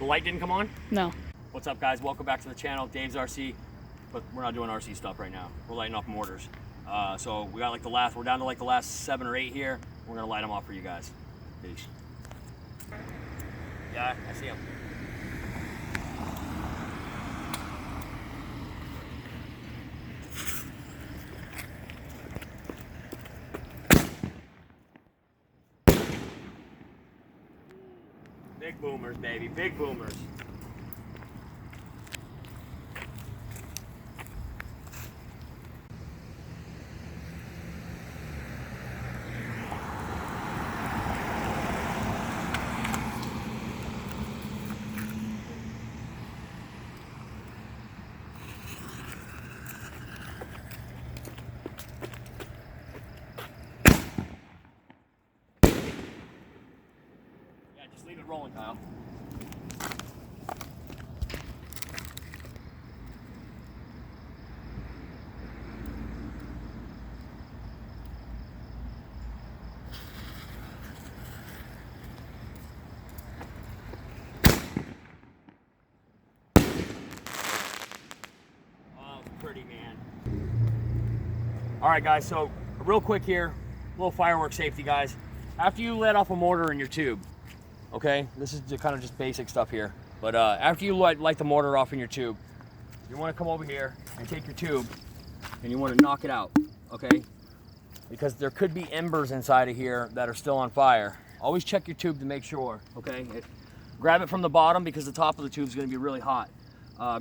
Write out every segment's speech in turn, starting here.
The light didn't come on? No. What's up, guys? Welcome back to the channel, Dave's RC. But we're not doing RC stuff right now. We're lighting off mortars. So we got like we're down to like the last 7 or 8 here. We're gonna light them off for you guys. Peace. Yeah, I see them. Big boomers, baby, big boomers. Yeah, just leave it rolling, Kyle. Pretty, man. All right, guys, so real quick here, a little fireworks safety, guys. After you let off a mortar in your tube, okay, this is kind of just basic stuff here, but after you light the mortar off in your tube, you want to come over here and take your tube and you want to knock it out, okay, because there could be embers inside of here that are still on fire. Always check your tube to make sure, okay. Grab it from the bottom because the top of the tube is going to be really hot.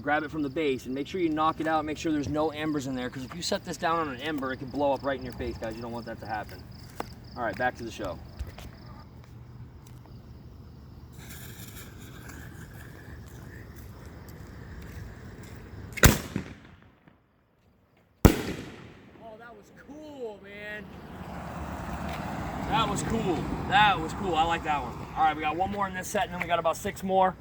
Grab it from the base and make sure you knock it out. Make sure there's no embers in there, because if you set this down on an ember, it can blow up right in your face, guys. You don't want that to happen. All right, back to the show. Oh, that was cool, man. That was cool. That was cool. I like that one. All right, we got one more in this set, and then we got about 6 more.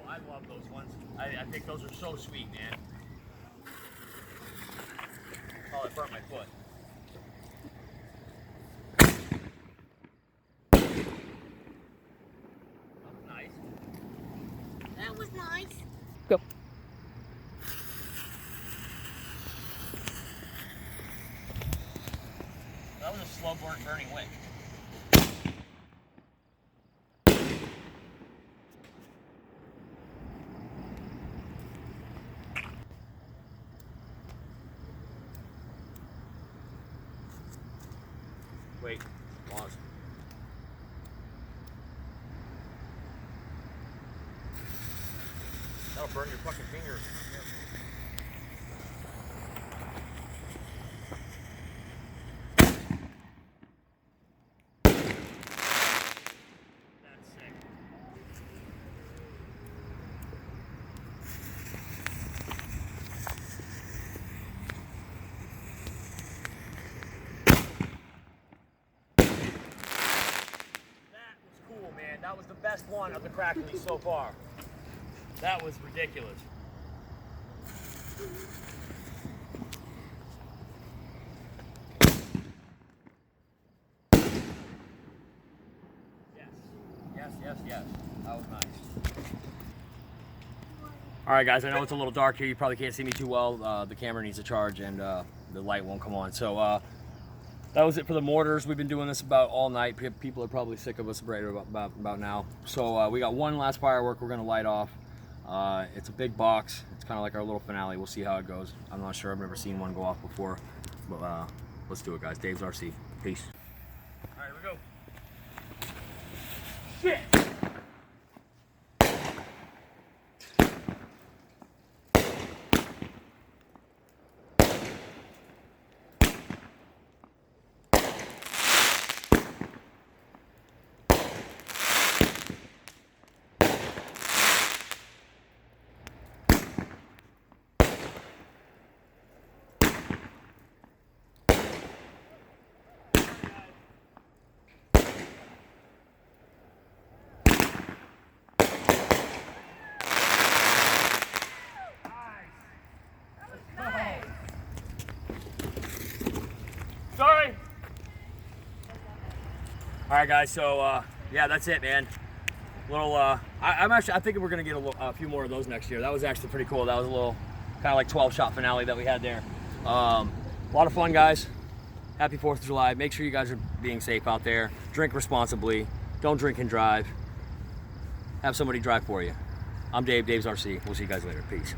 I love those ones. I think those are so sweet, man. Oh, it burnt my foot. That was nice. That was nice. Go. That was a slow burning wick. Wait, pause. That'll burn your fucking fingers. That's sick. Cool, man. That was the best one of the cracklies so far. That was ridiculous. Yes. That was nice. All right, guys, I know it's a little dark here. You probably can't see me too well. The camera needs a charge and the light won't come on. So that was it for the mortars. We've been doing this about all night. People are probably sick of us right about now. So we got one last firework we're gonna light off. It's a big box. It's kind of like our little finale. We'll see how it goes. I'm not sure. I've never seen one go off before. But let's do it, guys. Dave's RC. Peace. All right, here we go. Shit! All right, guys. So yeah, that's it, man. Little. I think we're gonna get a few more of those next year. That was actually pretty cool. That was a little kind of like 12-shot finale that we had there. A lot of fun, guys. Happy 4th of July. Make sure you guys are being safe out there. Drink responsibly. Don't drink and drive. Have somebody drive for you. I'm Dave, Dave's RC. We'll see you guys later. Peace.